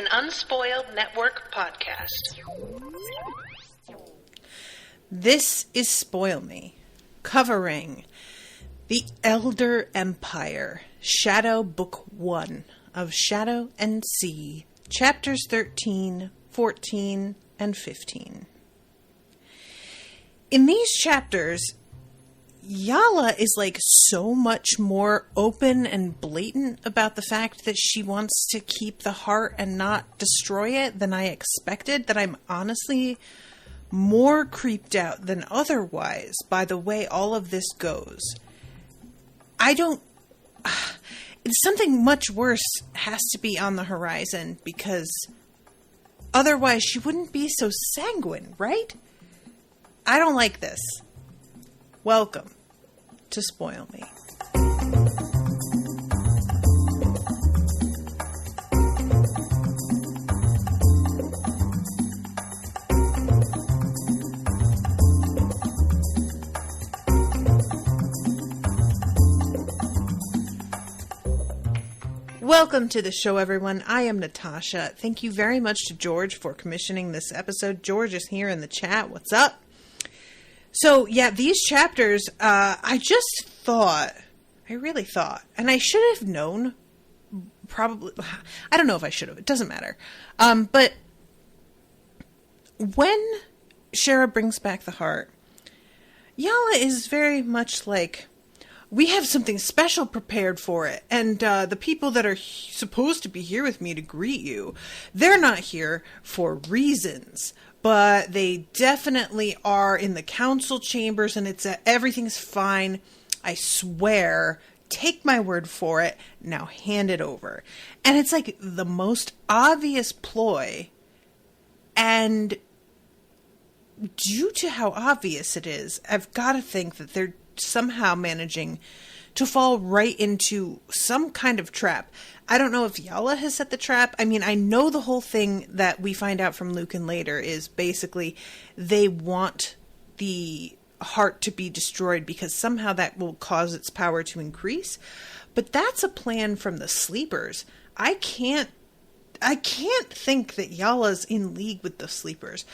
an Unspoiled Network podcast. This is Spoil Me, covering The Elder Empire, Shadow Book 1 of Shadow and Sea, Chapters 13, 14, and 15. In these chapters, Yala is so much more open and blatant about the fact that she wants to keep the heart and not destroy it than I expected, that I'm honestly more creeped out than otherwise by the way all of this goes. Something much worse has to be on the horizon, because otherwise she wouldn't be so sanguine, right? I don't like this. Welcome to Spoil Me. Welcome to the show, everyone. I am Natasha. Thank you very much to George for commissioning this episode. George is here in the chat. What's up? So, yeah, these chapters, I really thought, and I should have known, probably, I don't know if I should have, it doesn't matter. But when Shera brings back the heart, Yala is very much like, we have something special prepared for it, and the people that are supposed to be here with me to greet you, they're not here for reasons. But they definitely are in the council chambers, and everything's fine. I swear. Take my word for it. Now hand it over. And it's like the most obvious ploy. And due to how obvious it is, I've got to think that they're somehow managing to fall right into some kind of trap. I don't know if Yala has set the trap. I mean, I know the whole thing that we find out from Lucan later is basically they want the heart to be destroyed because somehow that will cause its power to increase. But that's a plan from the sleepers. I can't think that Yala's in league with the sleepers.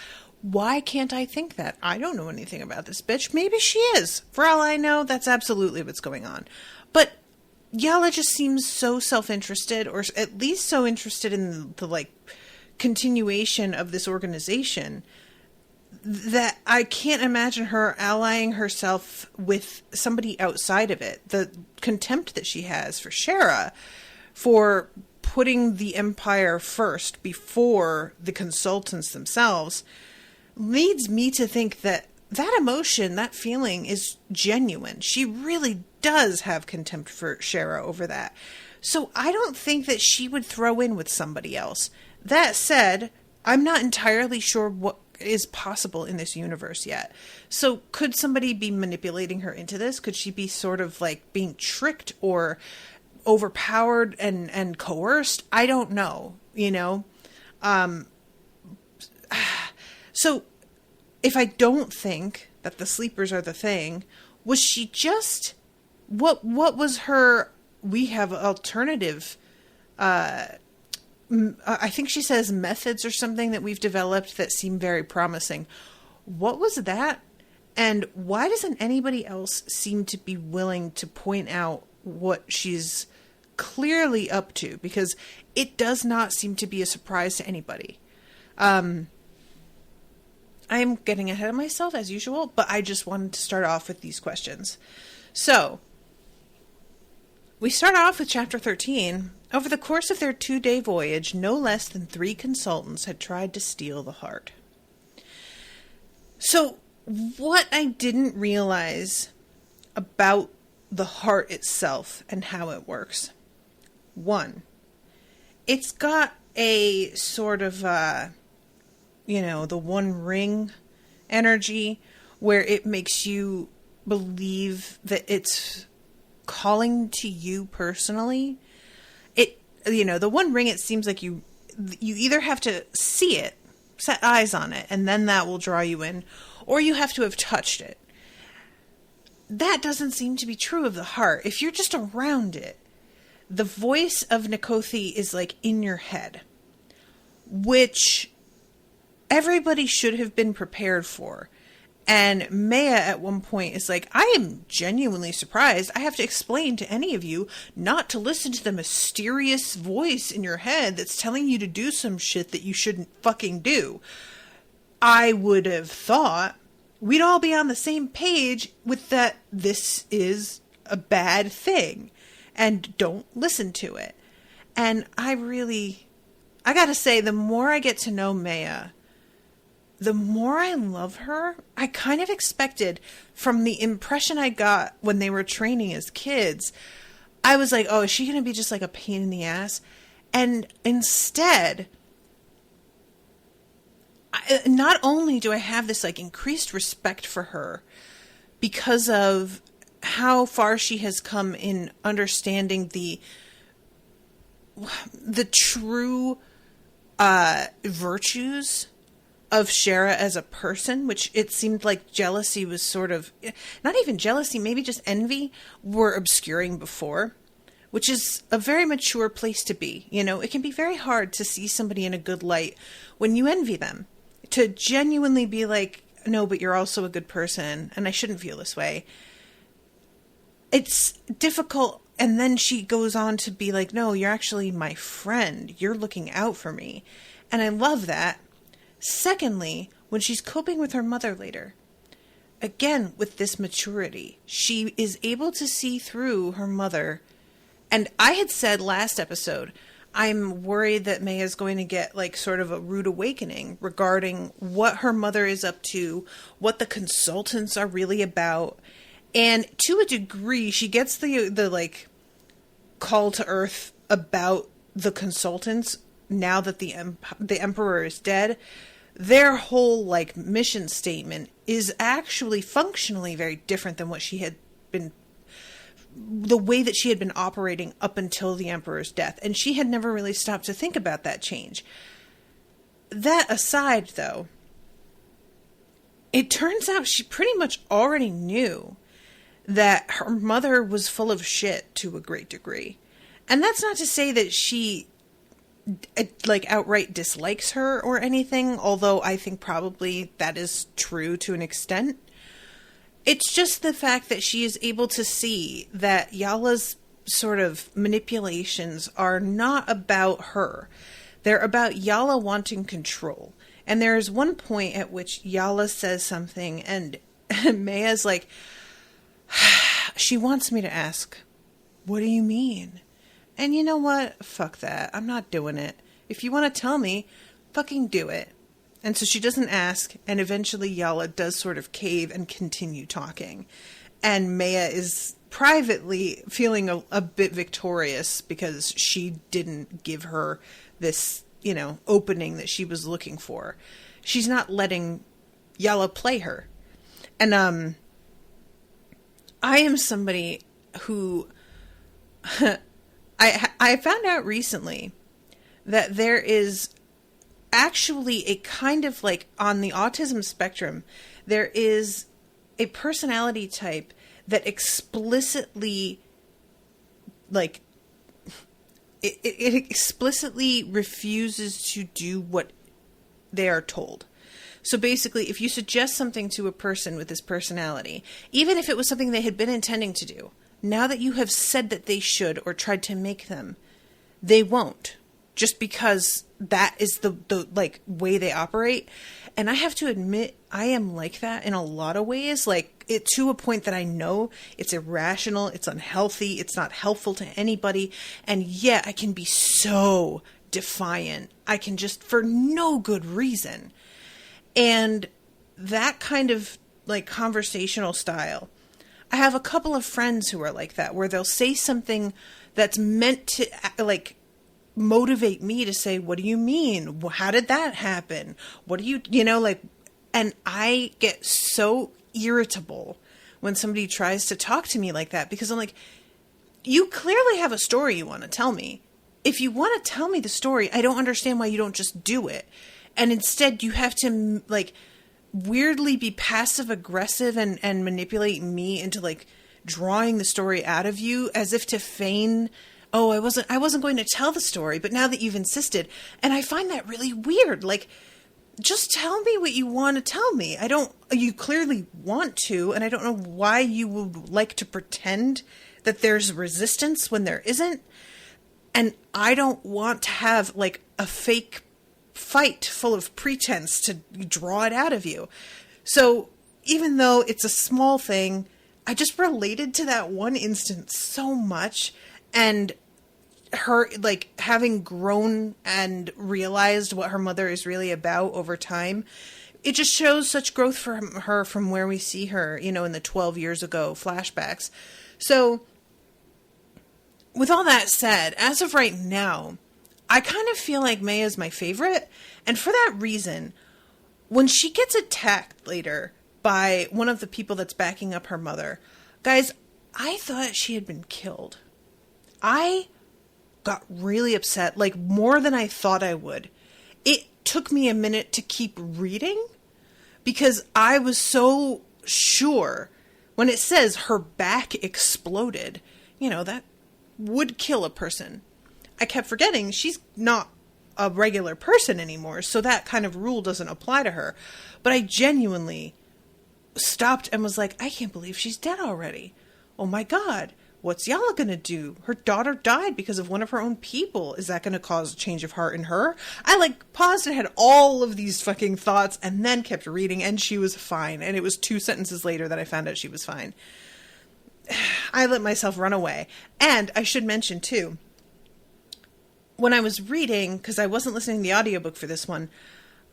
Why can't I think that? I don't know anything about this bitch. Maybe she is. For all I know, that's absolutely what's going on. But Yala just seems so self-interested, or at least so interested in the continuation of this organization, that I can't imagine her allying herself with somebody outside of it. The contempt that she has for Shera for putting the Empire first before the consultants themselves leads me to think that emotion, that feeling is genuine. She really does have contempt for Shera over that. So I don't think that she would throw in with somebody else. That said, I'm not entirely sure what is possible in this universe yet. So could somebody be manipulating her into this? Could she be sort of being tricked or overpowered and coerced? I don't know, So, if I don't think that the sleepers are the thing, was she just... What was her... We have alternative... I think she says methods or something that we've developed that seem very promising. What was that? And why doesn't anybody else seem to be willing to point out what she's clearly up to? Because it does not seem to be a surprise to anybody. I'm getting ahead of myself as usual, but I just wanted to start off with these questions. So, we start off with Chapter 13. Over the course of their 2-day voyage, no less than 3 consultants had tried to steal the heart. So, what I didn't realize about the heart itself and how it works. 1, it's got a sort of... the One Ring energy where it makes you believe that it's calling to you personally. The One Ring, it seems like you either have to see it, set eyes on it, and then that will draw you in, or you have to have touched it. That doesn't seem to be true of the heart. If you're just around it, the voice of Nikothi is in your head. which everybody should have been prepared for. And Maya at one point is like, I am genuinely surprised I have to explain to any of you not to listen to the mysterious voice in your head that's telling you to do some shit that you shouldn't fucking do. I would have thought we'd all be on the same page with that this is a bad thing and don't listen to it. And I gotta say, the more I get to know Maya, the more I love her. I kind of expected, from the impression I got when they were training as kids, I was like, oh, is she going to be just like a pain in the ass? And instead, not only do I have this like increased respect for her because of how far she has come in understanding the true virtues of Shera as a person, which it seemed like jealousy was sort of, not even jealousy, maybe just envy, were obscuring before, which is a very mature place to be. You know, it can be very hard to see somebody in a good light when you envy them, to genuinely be like, no, but you're also a good person, and I shouldn't feel this way. It's difficult. And then she goes on to be like, no, you're actually my friend. You're looking out for me. And I love that. Secondly, when she's coping with her mother later, again, with this maturity, she is able to see through her mother. And I had said last episode, I'm worried that May is going to get like sort of a rude awakening regarding what her mother is up to, what the consultants are really about. And to a degree, she gets the like call to earth about the consultants now that the emperor is dead. Their whole like mission statement is actually functionally very different than what she had been, the way that she had been operating up until the emperor's death. And she had never really stopped to think about that change. That aside, though, it turns out she pretty much already knew that her mother was full of shit to a great degree. And that's not to say that she like outright dislikes her or anything, although I think probably that is true to an extent. It's just the fact that she is able to see that Yala's sort of manipulations are not about her. They're about Yala wanting control. And there is one point at which Yala says something and Maya's like, she wants me to ask, what do you mean? And you know what? Fuck that. I'm not doing it. If you want to tell me, fucking do it. And so she doesn't ask, and eventually Yala does sort of cave and continue talking. And Maya is privately feeling a bit victorious because she didn't give her this, you know, opening that she was looking for. She's not letting Yala play her. And I am somebody who I found out recently that there is actually a kind of like on the autism spectrum, there is a personality type that explicitly like it explicitly refuses to do what they are told. So basically, if you suggest something to a person with this personality, even if it was something they had been intending to do, now that you have said that they should or tried to make them, they won't. Just because that is the like way they operate. And I have to admit, I am like that in a lot of ways. Like it to a point that I know it's irrational, it's unhealthy, it's not helpful to anybody. And yet I can be so defiant. I can just, for no good reason. And that kind of like conversational style, I have a couple of friends who are like that, where they'll say something that's meant to like motivate me to say, what do you mean? How did that happen? What do you know, like, and I get so irritable when somebody tries to talk to me like that, because I'm like, you clearly have a story you want to tell me. If you want to tell me the story, I don't understand why you don't just do it. And instead you have to like weirdly be passive aggressive and manipulate me into like drawing the story out of you as if to feign oh, I wasn't going to tell the story, but now that you've insisted, and I find that really weird. Like, just tell me what you want to tell me. You clearly want to, and I don't know why you would like to pretend that there's resistance when there isn't. And I don't want to have, like, a fake fight full of pretense to draw it out of you. So even though it's a small thing, I just related to that one instance so much. And her, like, having grown and realized what her mother is really about over time, it just shows such growth from her from where we see her, you know, in the 12 years ago flashbacks. So with all that said, as of right now, I kind of feel like Maya is my favorite. And for that reason, when she gets attacked later by one of the people that's backing up her mother, guys, I thought she had been killed. I got really upset, like more than I thought I would. It took me a minute to keep reading because I was so sure when it says her back exploded, you know, that would kill a person. I kept forgetting she's not a regular person anymore, so that kind of rule doesn't apply to her. But I genuinely stopped and was like, I can't believe she's dead already. Oh my God, what's Yala gonna do? Her daughter died because of one of her own people. Is that gonna cause a change of heart in her? I like paused and had all of these fucking thoughts and then kept reading, and she was fine. And it was 2 sentences later that I found out she was fine. I let myself run away. And I should mention too, when I was reading, because I wasn't listening to the audiobook for this one,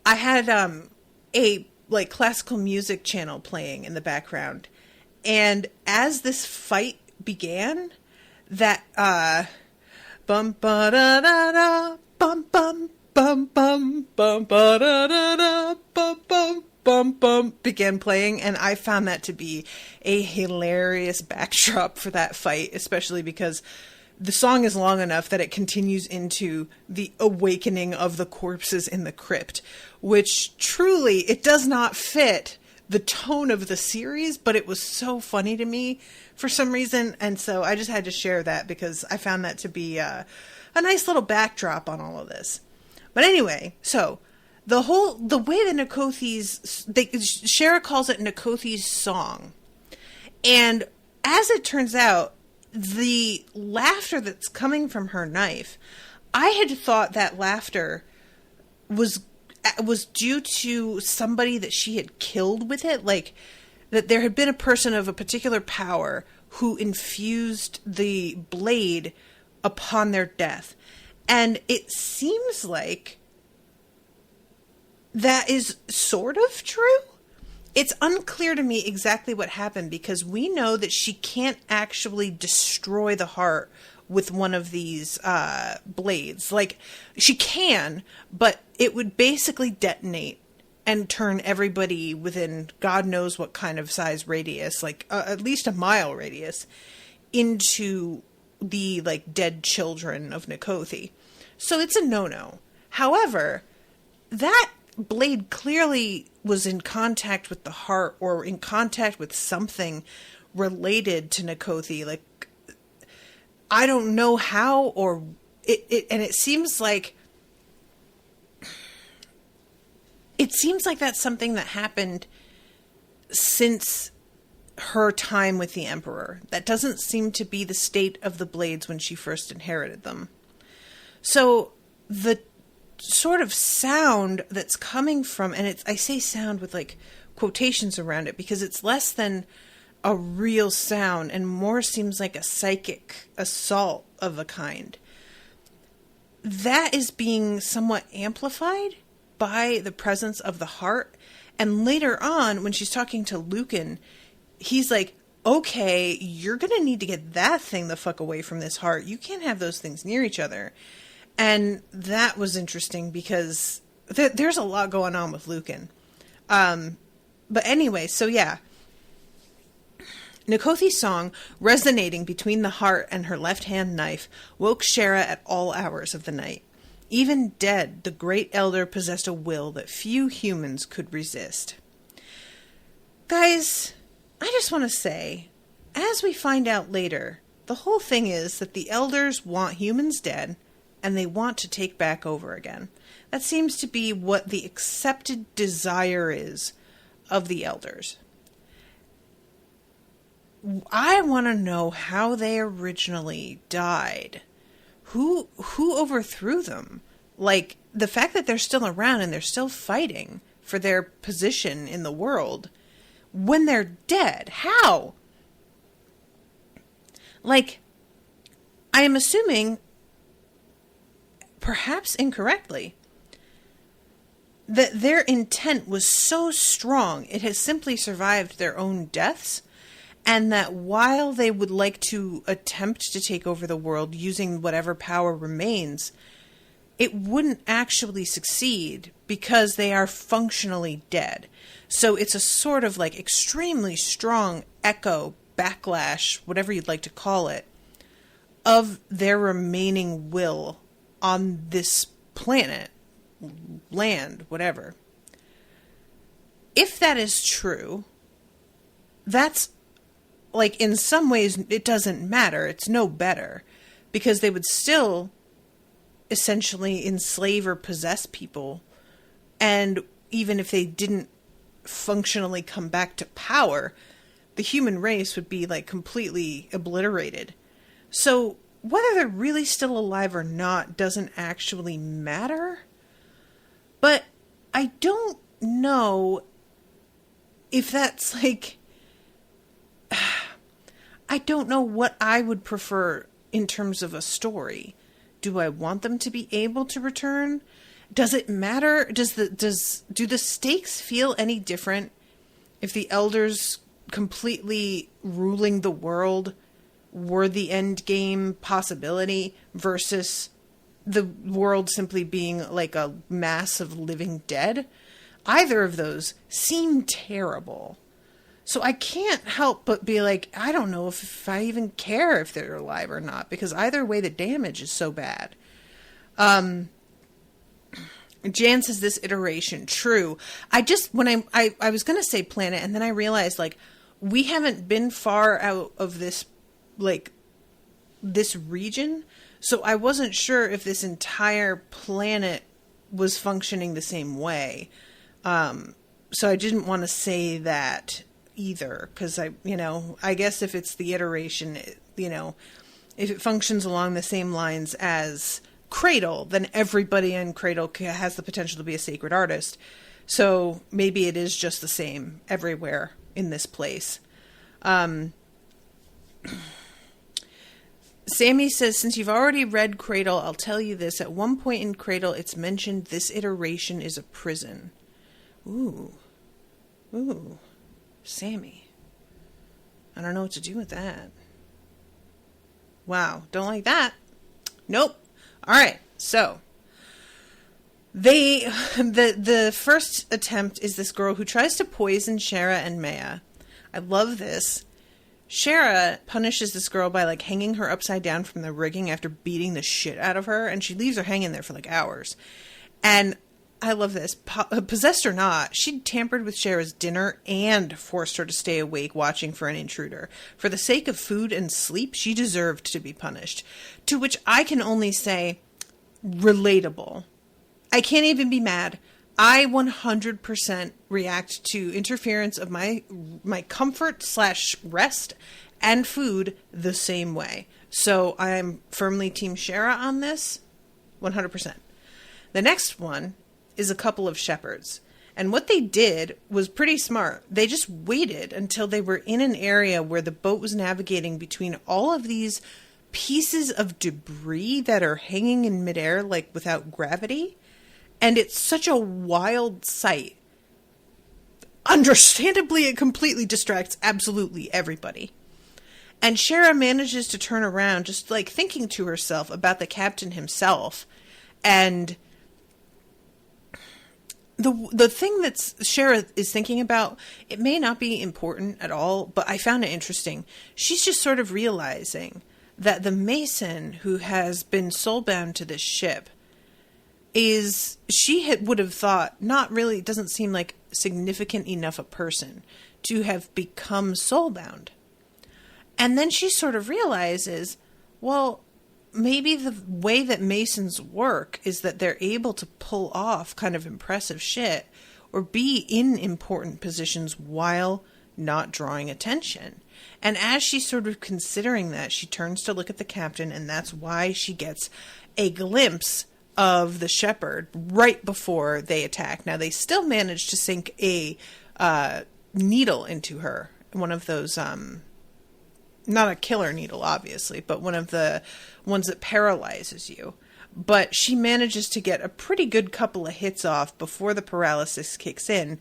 I had a like classical music channel playing in the background. And as this fight began, that bum ba da da da bum bum bum bum bum ba da da da bum bum bum bum began playing, and I found that to be a hilarious backdrop for that fight, especially because the song is long enough that it continues into the awakening of the corpses in the crypt, which truly, it does not fit the tone of the series, but it was so funny to me for some reason, and so I just had to share that because I found that to be a nice little backdrop on all of this. But anyway, so the way the Shera calls it Nakothi's song, and as it turns out, the laughter that's coming from her knife, I had thought that laughter was due to somebody that she had killed with it, like that there had been a person of a particular power who infused the blade upon their death. And it seems like that is sort of true. It's unclear to me exactly what happened because we know that she can't actually destroy the heart with one of these blades. Like, she can, but it would basically detonate and turn everybody within God knows what kind of size radius, like at least a mile radius, into the, like, dead children of Nakothi. So it's a no-no. However, that blade clearly was in contact with the heart or in contact with something related to Nakothi. Like, I don't know how, or and it seems like that's something that happened since her time with the Emperor. That doesn't seem to be the state of the blades when she first inherited them. So the sort of sound that's coming from, and I say sound with like quotations around it because it's less than a real sound and more seems like a psychic assault of a kind. That is being somewhat amplified by the presence of the heart. And later on, when she's talking to Lucan, he's like, okay, you're going to need to get that thing the fuck away from this heart. You can't have those things near each other. And that was interesting because there's a lot going on with Lucan. But anyway, so yeah. Nakothi's song, resonating between the heart and her left-hand knife, woke Shera at all hours of the night. Even dead, the great elder possessed a will that few humans could resist. Guys, I just want to say, as we find out later, The whole thing is that the elders want humans dead, and they want to take back over again. That seems to be what the accepted desire is of the elders. I want to know how they originally died. Who overthrew them? Like, the fact that they're still around and they're still fighting for their position in the world when they're dead. How? Like, I am assuming, perhaps incorrectly, that their intent was so strong it has simply survived their own deaths, and that while they would like to attempt to take over the world using whatever power remains, it wouldn't actually succeed because they are functionally dead. So it's a sort of like extremely strong echo, backlash, whatever you'd like to call it, of their remaining will on this planet, land, whatever. If that is true, that's, like, in some ways it doesn't matter. It's no better, because they would still essentially enslave or possess people, and even if they didn't functionally come back to power, the human race would be, like, completely obliterated. So whether they're really still alive or not doesn't actually matter. But I don't know if that's, like, I don't know what I would prefer in terms of a story. Do I want them to be able to return? Does it matter? Do the stakes feel any different if the elders completely ruling the world were the end game possibility versus the world simply being like a mass of living dead? Either of those seem terrible. So I can't help but be like, I don't know if I even care if they're alive or not, because either way the damage is so bad. Jan says this iteration, true. I was going to say planet, and then I realized, like, we haven't been far out of this, like, this region, so I wasn't sure if this entire planet was functioning the same way. So I didn't want to say that either, because I guess if it's the iteration, if it functions along the same lines as Cradle, then everybody in Cradle has the potential to be a sacred artist. So maybe it is just the same everywhere in this place. Sammy says, since you've already read Cradle, I'll tell you this. At one point in Cradle, it's mentioned this iteration is a prison. Ooh. Sammy. I don't know what to do with that. Wow. Don't like that. Nope. All right. So the first attempt is this girl who tries to poison Shera and Maya. I love this. Shera punishes this girl by, like, hanging her upside down from the rigging after beating the shit out of her, and she leaves her hanging there for, like, hours. And I love this. Possessed or not, she'd tampered with Shera's dinner and forced her to stay awake watching for an intruder. For the sake of food and sleep, she deserved to be punished. To which I can only say, relatable. I can't even be mad. I 100% react to interference of my comfort / rest and food the same way. So I am firmly Team Shera on this, 100%. The next one is a couple of shepherds. And what they did was pretty smart. They just waited until they were in an area where the boat was navigating between all of these pieces of debris that are hanging in midair, like without gravity. And it's such a wild sight. Understandably, it completely distracts absolutely everybody. And Shera manages to turn around, just like thinking to herself about the captain himself. And the thing that Shera is thinking about, it may not be important at all, but I found it interesting. She's just sort of realizing that the Mason who has been soulbound to this ship would have thought doesn't seem like significant enough a person to have become soulbound. And then she sort of realizes, well, maybe the way that Masons work is that they're able to pull off kind of impressive shit or be in important positions while not drawing attention. And as she's sort of considering that, she turns to look at the captain, and that's why she gets a glimpse of the shepherd right before they attack. Now, they still manage to sink a needle into her, one of those, not a killer needle, obviously, but one of the ones that paralyzes you. But she manages to get a pretty good couple of hits off before the paralysis kicks in,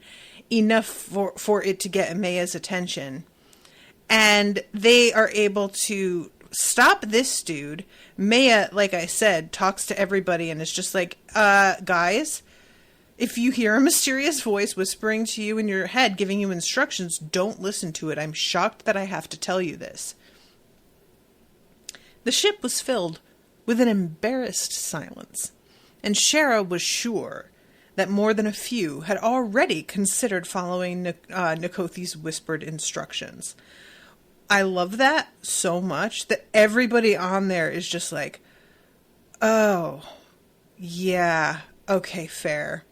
enough for it to get Maya's attention. And they are able to stop this dude. Maya, like I said, talks to everybody and is just like, guys, if you hear a mysterious voice whispering to you in your head, giving you instructions, don't listen to it. I'm shocked that I have to tell you this. The ship was filled with an embarrassed silence, and Shera was sure that more than a few had already considered following Nikothi's whispered instructions. I love that so much that everybody on there is just like, oh, yeah, okay, fair.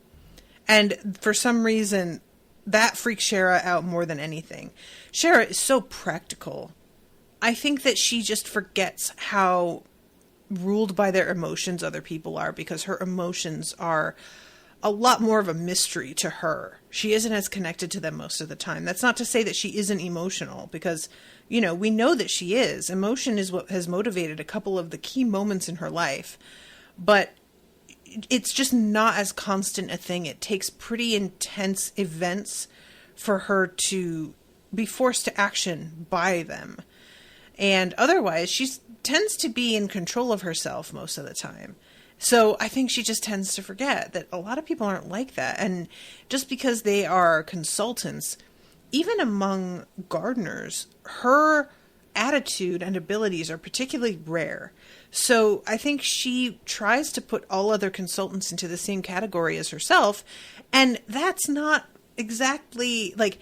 And for some reason, that freaks Shera out more than anything. Shera is so practical. I think that she just forgets how ruled by their emotions other people are, because her emotions are a lot more of a mystery to her. She isn't as connected to them most of the time. That's not to say that she isn't emotional, because, you know, we know that she is. Emotion is what has motivated a couple of the key moments in her life, but it's just not as constant a thing. It takes pretty intense events for her to be forced to action by them. And otherwise, she tends to be in control of herself most of the time. So I think she just tends to forget that a lot of people aren't like that. And just because they are consultants, even among gardeners, her attitude and abilities are particularly rare. So I think she tries to put all other consultants into the same category as herself. And that's not exactly like...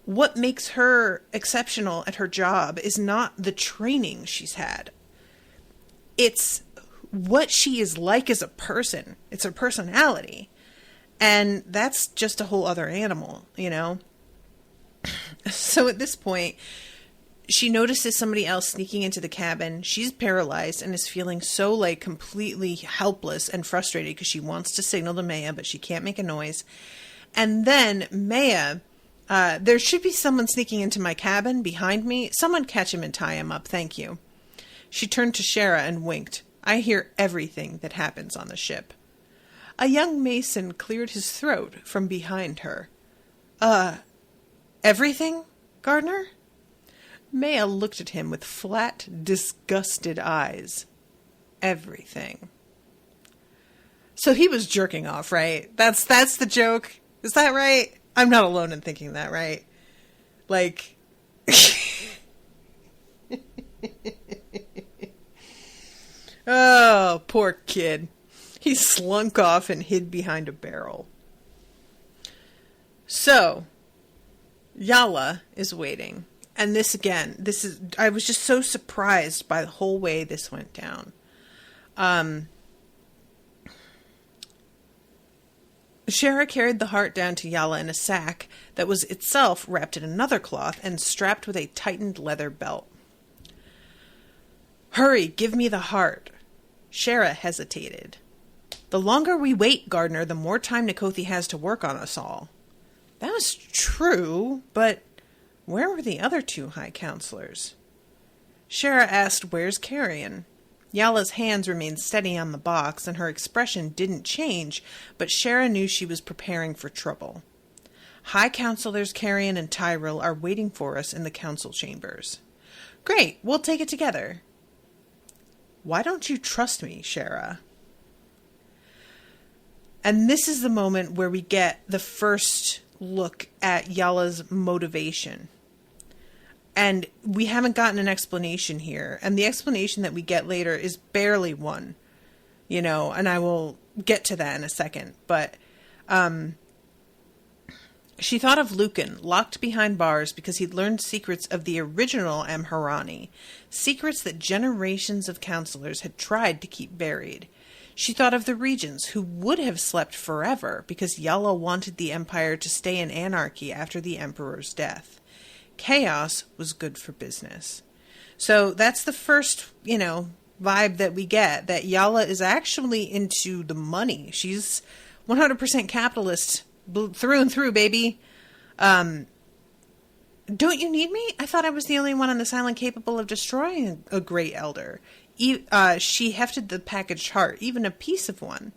What makes her exceptional at her job is not the training she's had. It's what she is like as a person. It's her personality. And that's just a whole other animal, you know? So at this point, she notices somebody else sneaking into the cabin. She's paralyzed and is feeling so, like, completely helpless and frustrated because she wants to signal to Maya, but she can't make a noise. And then Maya... there should be someone sneaking into my cabin behind me. Someone catch him and tie him up, thank you. She turned to Shera and winked. I hear everything that happens on the ship. A young mason cleared his throat from behind her. Everything, Gardner? Maya looked at him with flat, disgusted eyes. Everything. So he was jerking off, right? That's the joke? Is that right? I'm not alone in thinking that, right? Like... Oh, poor kid. He slunk off and hid behind a barrel. So, Yala is waiting. And this again, I was just so surprised by the whole way this went down. Shera carried the heart down to Yala in a sack that was itself wrapped in another cloth and strapped with a tightened leather belt. Hurry, give me the heart. Shera hesitated. The longer we wait, Gardner, the more time Nikothi has to work on us all. That was true, but where were the other two high counselors? Shera asked, where's Carrion? Yala's hands remained steady on the box, and her expression didn't change, but Shera knew she was preparing for trouble. High Counselors Carrion and Tyrell are waiting for us in the council chambers. Great, we'll take it together. Why don't you trust me, Shera? And this is the moment where we get the first look at Yala's motivation. And we haven't gotten an explanation here. And the explanation that we get later is barely one. You know, and I will get to that in a second. But She thought of Lucan, locked behind bars because he'd learned secrets of the original Amharani, secrets that generations of counselors had tried to keep buried. She thought of the regents who would have slept forever because Yala wanted the empire to stay in anarchy after the emperor's death. Chaos was good for business. So that's the first, vibe that we get, that Yala is actually into the money. She's 100% capitalist through and through, baby. Don't you need me? I thought I was the only one on this island capable of destroying a great elder. She hefted the packaged heart, even a piece of one.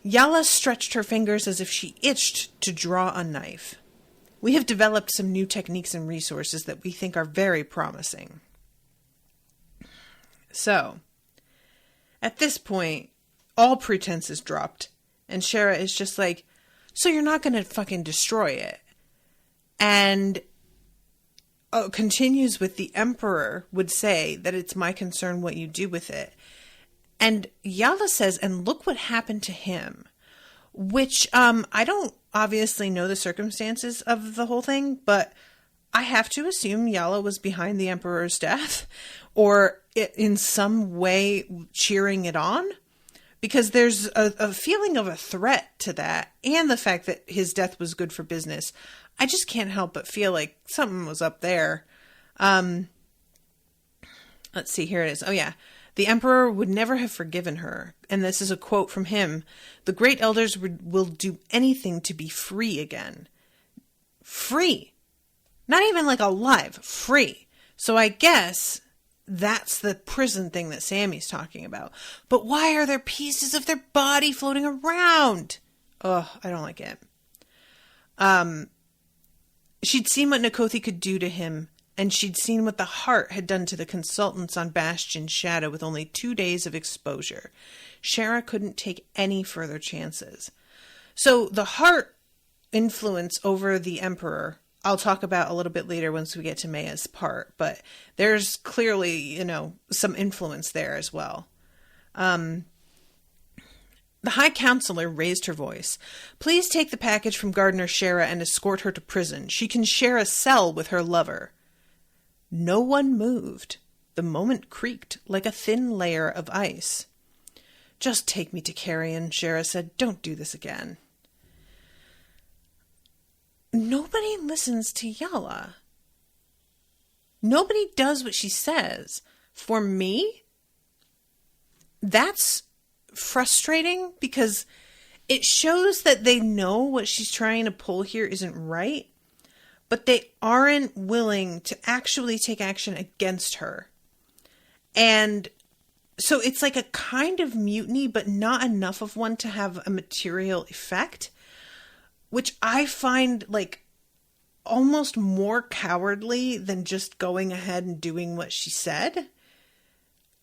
Yala stretched her fingers as if she itched to draw a knife. We have developed some new techniques and resources that we think are very promising. So, at this point, all pretense is dropped, and Shera is just like, so you're not going to fucking destroy it. And continues with, the emperor would say that it's my concern what you do with it. And Yala says, and look what happened to him. Which, I don't obviously know the circumstances of the whole thing, but I have to assume Yala was behind the emperor's death, or in some way cheering it on, because there's a feeling of a threat to that, and the fact that his death was good for business. I just can't help but feel like something was up there. Let's see, here it is. Oh yeah. The emperor would never have forgiven her. And this is a quote from him. The great elders will do anything to be free again. Free. Not even like alive. Free. So I guess that's the prison thing that Sammy's talking about. But why are there pieces of their body floating around? Ugh, I don't like it. She'd seen what Nakothi could do to him, and she'd seen what the heart had done to the consultants on Bastion's shadow with only 2 days of exposure. Shera couldn't take any further chances. So the heart influence over the emperor, I'll talk about a little bit later once we get to Maya's part, but there's clearly, some influence there as well. The High Counselor raised her voice. Please take the package from Gardener Shera and escort her to prison. She can share a cell with her lover. No one moved. The moment creaked like a thin layer of ice. Just take me to Carrion, Shera said. Don't do this again. Nobody listens to Yala. Nobody does what she says. For me, that's frustrating, because it shows that they know what she's trying to pull here isn't right, but they aren't willing to actually take action against her. And so it's like a kind of mutiny, but not enough of one to have a material effect, which I find like almost more cowardly than just going ahead and doing what she said.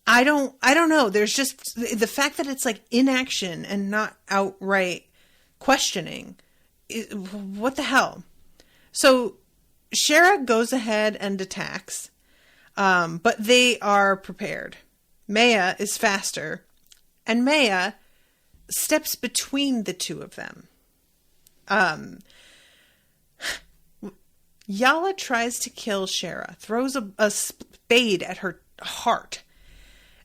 I don't know. There's just the fact that it's like inaction and not outright questioning. What the hell? So Shera goes ahead and attacks, but they are prepared. Maya is faster, and Maya steps between the two of them. Yala tries to kill Shera, throws a spade at her heart,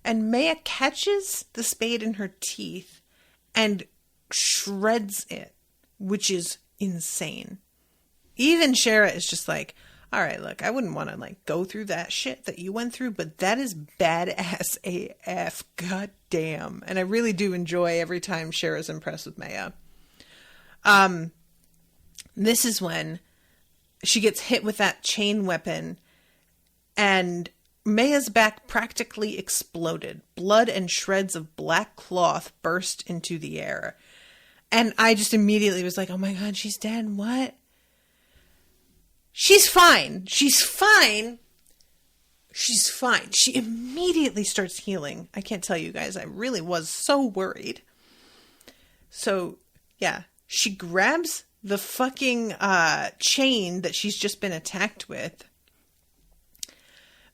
and Maya catches the spade in her teeth and shreds it, which is insane. Even Shera is just like, all right, look, I wouldn't want to like go through that shit that you went through, but that is badass AF. God damn. And I really do enjoy every time Shera's impressed with Maya. This is when she gets hit with that chain weapon, and Maya's back practically exploded. Blood and shreds of black cloth burst into the air. And I just immediately was like, oh my God, she's dead. What? She's fine. She's fine. She's fine. She immediately starts healing. I can't tell you guys, I really was so worried. So, yeah, she grabs the fucking chain that she's just been attacked with.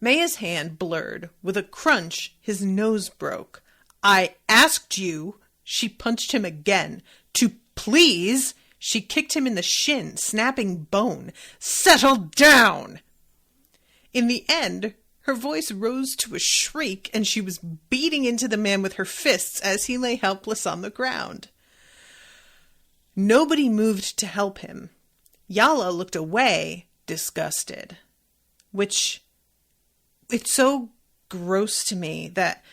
Maya's hand blurred. With a crunch, his nose broke. I asked you, she punched him again, to please She kicked him in the shin, snapping bone. "Settle down!" In the end, her voice rose to a shriek, and she was beating into the man with her fists as he lay helpless on the ground. Nobody moved to help him. Yala looked away, disgusted. Which, it's so gross to me that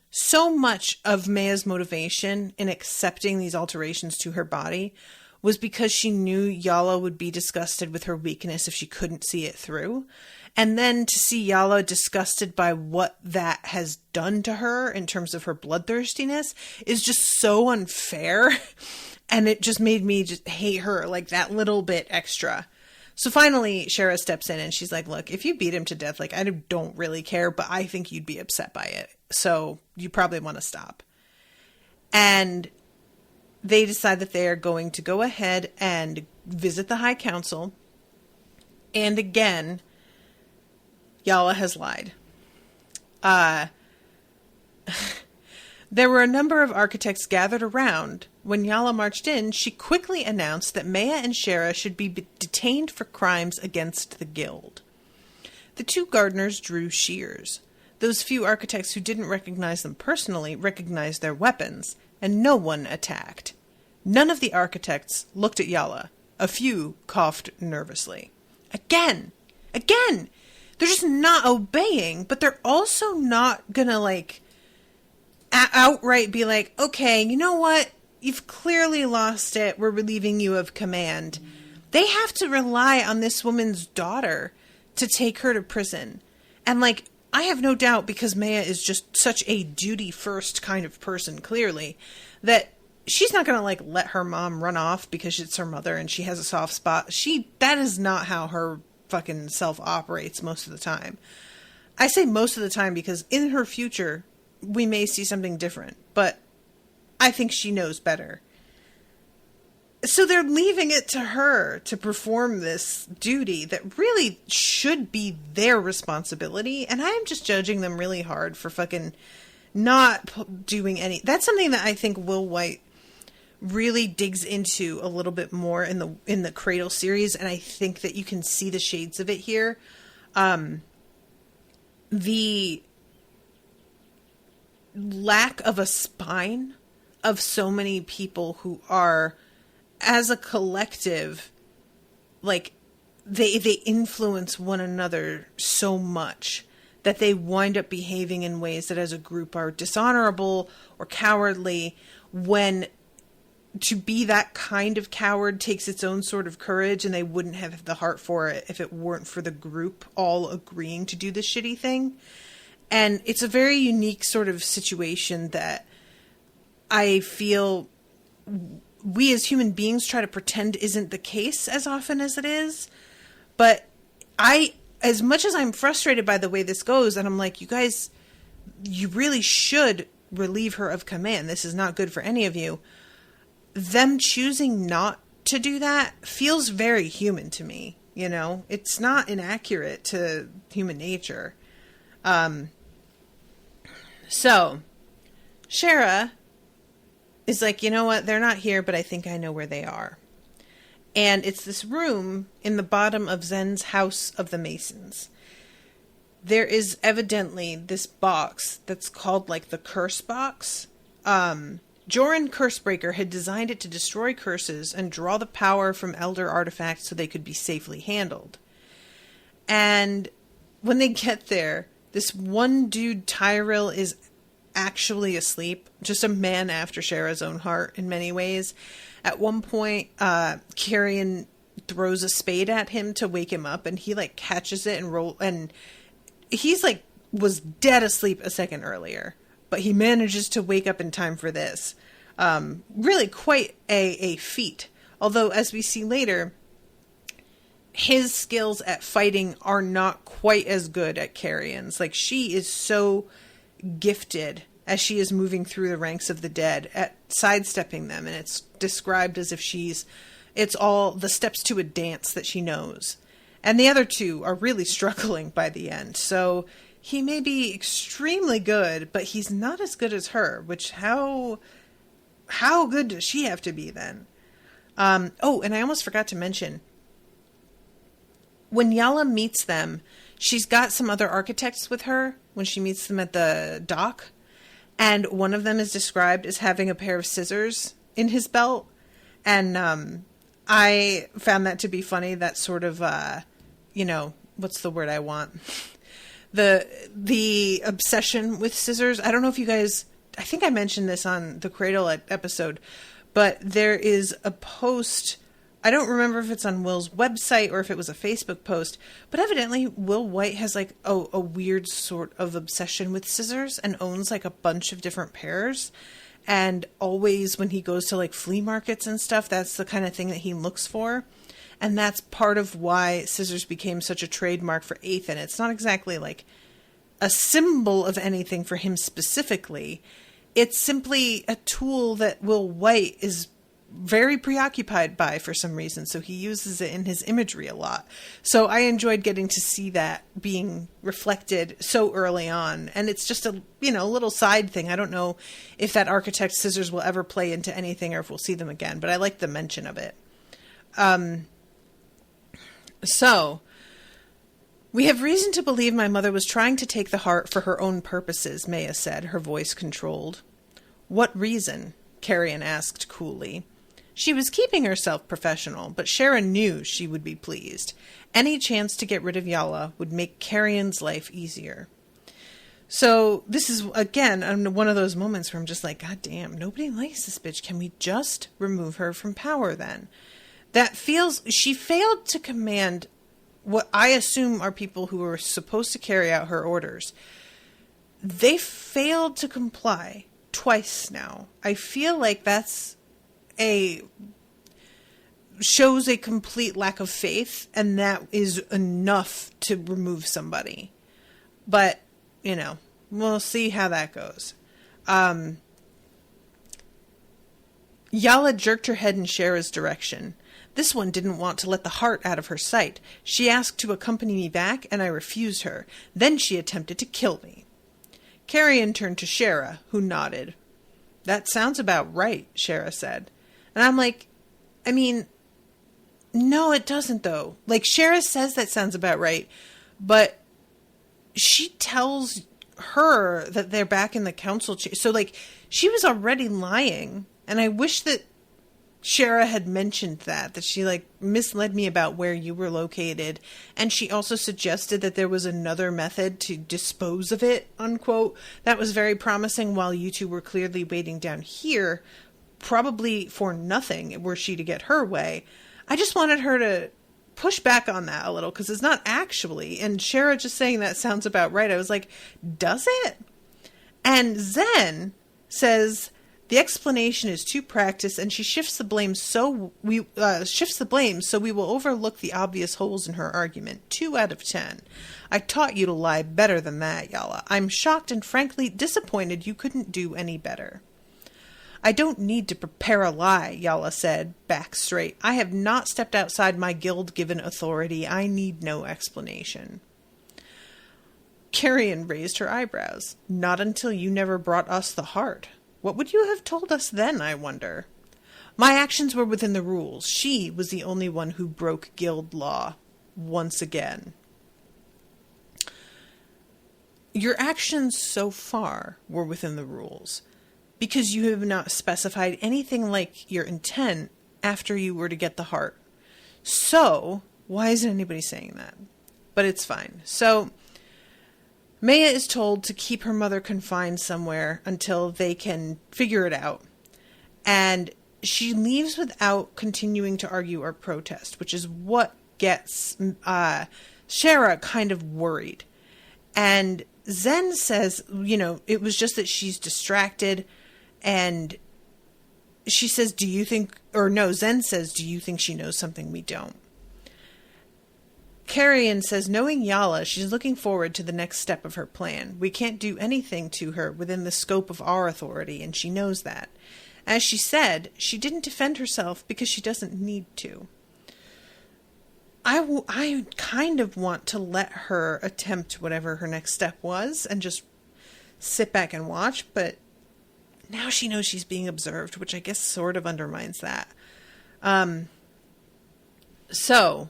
so much of Maya's motivation in accepting these alterations to her body was because she knew Yala would be disgusted with her weakness if she couldn't see it through. And then to see Yala disgusted by what that has done to her in terms of her bloodthirstiness is just so unfair. And it just made me just hate her like that little bit extra. So finally, Shera steps in and she's like, "Look, if you beat him to death, like, I don't really care, but I think you'd be upset by it. So you probably want to stop." And they decide that they are going to go ahead and visit the High Council. And again, Yala has lied. There were a number of architects gathered around. When Yala marched in, she quickly announced that Maya and Shera should be detained for crimes against the guild. The two gardeners drew shears. Those few architects who didn't recognize them personally recognized their weapons, and no one attacked. None of the architects looked at Yala. A few coughed nervously. Again! They're just not obeying, but they're also not gonna, like, outright be like, "Okay, you know what? You've clearly lost it. We're relieving you of command." They have to rely on this woman's daughter to take her to prison. And, like, I have no doubt, because Maya is just such a duty-first kind of person, clearly, that she's not going to, like, let her mom run off because it's her mother and she has a soft spot. That is not how her fucking self operates most of the time. I say most of the time because in her future, we may see something different, but I think she knows better. So they're leaving it to her to perform this duty that really should be their responsibility, and I'm just judging them really hard for fucking not doing any. That's something that I think Will White really digs into a little bit more in the Cradle series, and I think that you can see the shades of it here. The lack of a spine of so many people who are, as a collective, like, they influence one another so much that they wind up behaving in ways that as a group are dishonorable or cowardly, when to be that kind of coward takes its own sort of courage, and they wouldn't have the heart for it if it weren't for the group all agreeing to do this shitty thing. And it's a very unique sort of situation that I feel we as human beings try to pretend isn't the case as often as it is. But as much as I'm frustrated by the way this goes, and I'm like, you guys, you really should relieve her of command. This is not good for any of you. Them choosing not to do that feels very human to me. You know, it's not inaccurate to human nature. So Shera is like, you know what? They're not here, but I think I know where they are. And it's this room in the bottom of Zen's House of the Masons. There is evidently this box that's called, like, the curse box. Joran Cursebreaker had designed it to destroy curses and draw the power from elder artifacts so they could be safely handled. And when they get there, this one dude, Tyrell, is actually asleep. Just a man after Shera's own heart in many ways. At one point, Carrion throws a spade at him to wake him up, and he, like, catches it and he's, like, was dead asleep a second earlier. But he manages to wake up in time for this. Really quite a feat. Although, as we see later, his skills at fighting are not quite as good at Carrion's. Like, she is so gifted as she is moving through the ranks of the dead at sidestepping them. And it's described as if it's all the steps to a dance that she knows. And the other two are really struggling by the end. So he may be extremely good, but he's not as good as her, which how good does she have to be then? Oh, and I almost forgot to mention, when Yala meets them, she's got some other architects with her when she meets them at the dock. And one of them is described as having a pair of scissors in his belt. And I found that to be funny. That sort of, what's the word I want? The obsession with scissors. I don't know if you guys, I think I mentioned this on the Cradle episode, but there is a post, I don't remember if it's on Will's website or if it was a Facebook post, but evidently Will White has like a weird sort of obsession with scissors and owns like a bunch of different pairs. And always when he goes to like flea markets and stuff, that's the kind of thing that he looks for. And that's part of why scissors became such a trademark for Ethan. It's not exactly like a symbol of anything for him specifically. It's simply a tool that Will White is very preoccupied by for some reason. So he uses it in his imagery a lot. So I enjoyed getting to see that being reflected so early on. And it's just a, little side thing. I don't know if that architect's scissors will ever play into anything or if we'll see them again, but I like the mention of it. So, we have reason to believe my mother was trying to take the heart for her own purposes, Maya said, her voice controlled. What reason? Carrion asked coolly. She was keeping herself professional, but Shera knew she would be pleased. Any chance to get rid of Yala would make Carrion's life easier. So, this is, again, one of those moments where I'm just like, God damn, nobody likes this bitch. Can we just remove her from power then? She failed to command what I assume are people who were supposed to carry out her orders. They failed to comply twice now. I feel like shows a complete lack of faith, and that is enough to remove somebody. But, we'll see how that goes. Yala jerked her head in Shera's direction. This one didn't want to let the heart out of her sight. She asked to accompany me back, and I refused her. Then she attempted to kill me. Carrion turned to Shera, who nodded. That sounds about right, Shera said. And I'm like, no, it doesn't, though. Like, Shera says that sounds about right, but she tells her that they're back in the council chamber. So, like, she was already lying, and I wish that Shera had mentioned that she misled me about where you were located. And she also suggested that there was another method to dispose of it, unquote. That was very promising while you two were clearly waiting down here, probably for nothing were she to get her way. I just wanted her to push back on that a little because it's not actually. And Shera just saying that sounds about right. I was like, does it? And Zen says, the explanation is too practiced, and she shifts the blame so we will overlook the obvious holes in her argument. 2 out of 10. I taught you to lie better than that, Yala. I'm shocked and frankly disappointed you couldn't do any better. I don't need to prepare a lie, Yala said, back straight. I have not stepped outside my guild-given authority. I need no explanation. Carrion raised her eyebrows. Not until you never brought us the heart. What would you have told us then, I wonder? My actions were within the rules. She was the only one who broke guild law. Once again. Your actions so far were within the rules, because you have not specified anything like your intent after you were to get the heart. So, why isn't anybody saying that? But it's fine. So, Maya is told to keep her mother confined somewhere until they can figure it out. And she leaves without continuing to argue or protest, which is what gets Shera kind of worried. And Zen says, it was just that she's distracted. And she says, Zen says, do you think she knows something we don't? Carrion says, knowing Yala, she's looking forward to the next step of her plan. We can't do anything to her within the scope of our authority, and she knows that. As she said, she didn't defend herself because she doesn't need to. I kind of want to let her attempt whatever her next step was and just sit back and watch, but now she knows she's being observed, which I guess sort of undermines that. So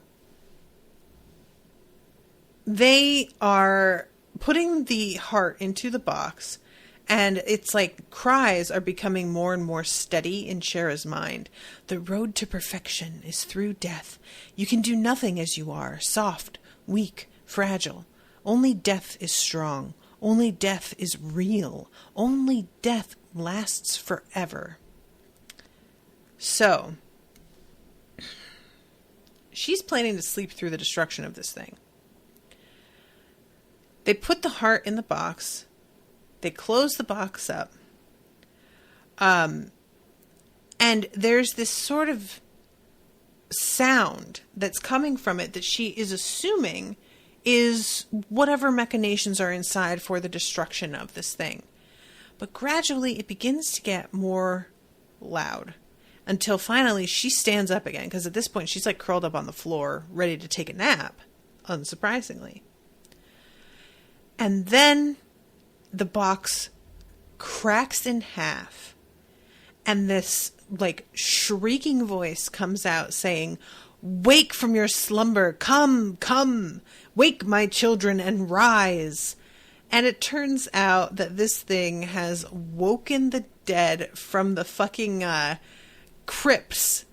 they are putting the heart into the box, and it's like cries are becoming more and more steady in Shera's mind. The road to perfection is through death. You can do nothing as you are, soft, weak, fragile. Only death is strong. Only death is real. Only death lasts forever. So, she's planning to sleep through the destruction of this thing. They put the heart in the box. They close the box up. And there's this sort of sound that's coming from it that she is assuming is whatever machinations are inside for the destruction of this thing. But gradually it begins to get more loud until finally she stands up again, because at this point she's like curled up on the floor ready to take a nap, unsurprisingly. And then the box cracks in half, and this like shrieking voice comes out saying, "Wake from your slumber, come, come, wake my children and rise." And it turns out that this thing has woken the dead from the fucking crypts,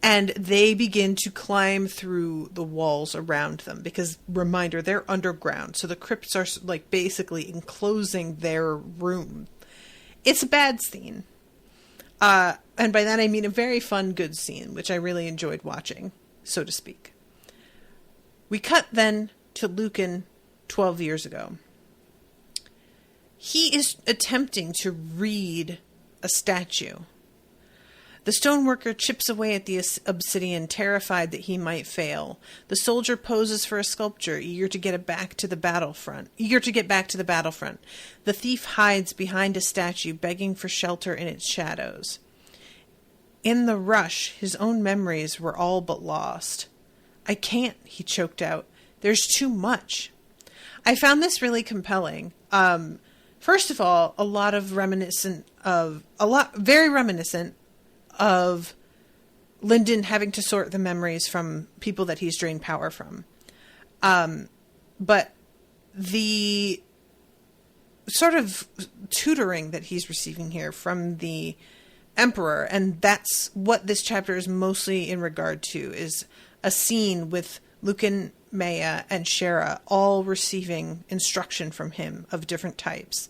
and they begin to climb through the walls around them, because, reminder, they're underground, so the crypts are like basically enclosing their room. It's a bad scene. And by that I mean a very fun, good scene, which I really enjoyed watching, so to speak. We cut then to Lucan 12 years ago. He is attempting to read a statue. The stoneworker chips away at the obsidian, terrified that he might fail. The soldier poses for a sculpture, eager to get back to the battlefront. The thief hides behind a statue, begging for shelter in its shadows. In the rush, his own memories were all but lost. "I can't," he choked out. "There's too much." I found this really compelling. First of all, very reminiscent of Lyndon having to sort the memories from people that he's drained power from. But the sort of tutoring that he's receiving here from the Emperor, and that's what this chapter is mostly in regard to, is a scene with Lucan, Maya, and Shera all receiving instruction from him of different types.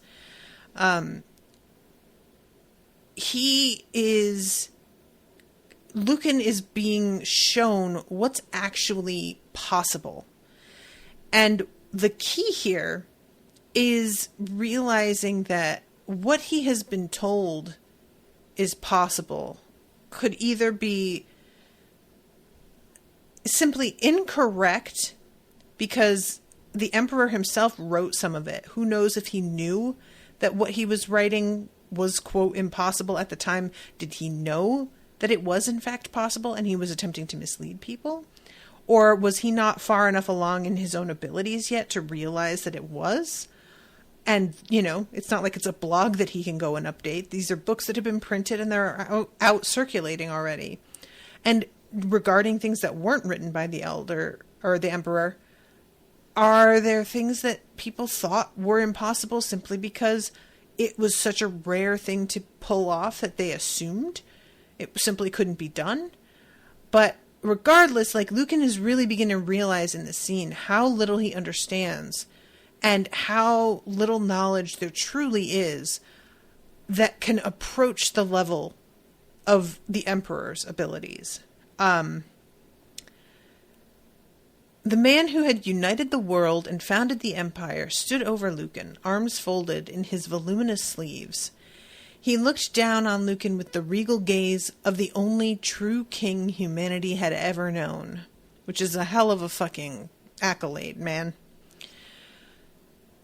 Lucan is being shown what's actually possible. And the key here is realizing that what he has been told is possible could either be simply incorrect because the Emperor himself wrote some of it. Who knows if he knew that what he was writing was, quote, impossible at the time? Did he know that it was in fact possible and he was attempting to mislead people? Or was he not far enough along in his own abilities yet to realize that it was? And, it's not like it's a blog that he can go and update. These are books that have been printed and they're out circulating already. And regarding things that weren't written by the Elder or the Emperor, are there things that people thought were impossible simply because it was such a rare thing to pull off that they assumed it simply couldn't be done? But regardless, Lucan is really beginning to realize in this scene how little he understands and how little knowledge there truly is that can approach the level of the Emperor's abilities. The man who had united the world and founded the Empire stood over Lucan, arms folded in his voluminous sleeves. He looked down on Lucan with the regal gaze of the only true king humanity had ever known. Which is a hell of a fucking accolade, man.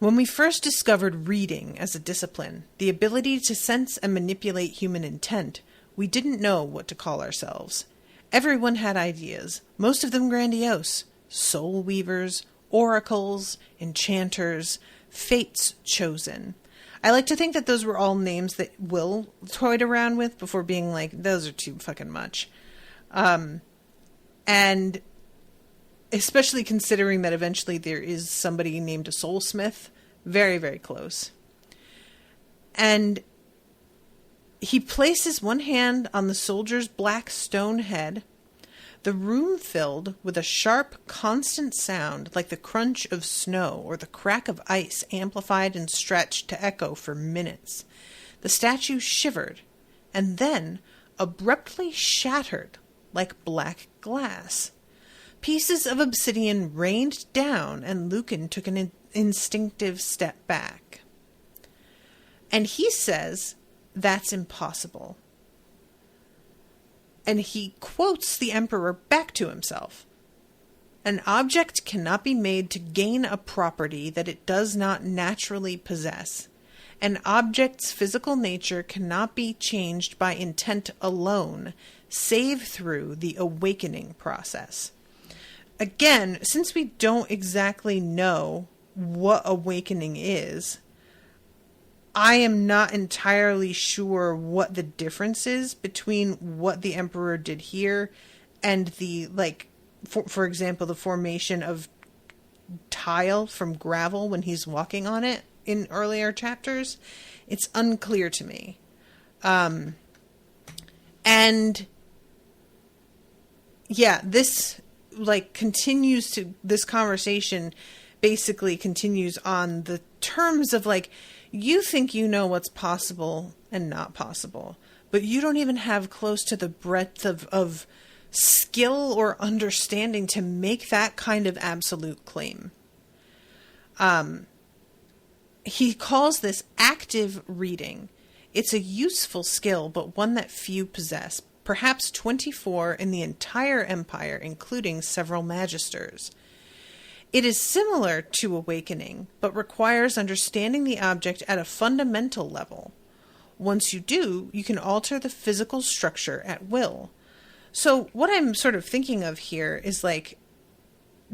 When we first discovered reading as a discipline, the ability to sense and manipulate human intent, we didn't know what to call ourselves. Everyone had ideas, most of them grandiose. Soul weavers, oracles, enchanters, fates chosen. I like to think that those were all names that Will toyed around with before being like, those are too fucking much. And especially considering that eventually there is somebody named a soulsmith, very, very close. And he places one hand on the soldier's black stone head, the room filled with a sharp, constant sound like the crunch of snow or the crack of ice amplified and stretched to echo for minutes. The statue shivered and then abruptly shattered like black glass. Pieces of obsidian rained down, and Lucan took an instinctive step back. And he says, "That's impossible." And he quotes the Emperor back to himself. "An object cannot be made to gain a property that it does not naturally possess. An object's physical nature cannot be changed by intent alone, save through the awakening process." Again, since we don't exactly know what awakening is, I am not entirely sure what the difference is between what the Emperor did here and the, like, for example, the formation of tile from gravel when he's walking on it in earlier chapters. It's unclear to me. And yeah, this this conversation basically continues on the terms of, like, you think you know what's possible and not possible, but you don't even have close to the breadth of skill or understanding to make that kind of absolute claim. He calls this active reading. It's a useful skill, but one that few possess. Perhaps 24 in the entire empire, including several magisters. It is similar to awakening, but requires understanding the object at a fundamental level. Once you do, you can alter the physical structure at will. So what I'm sort of thinking of here is, like,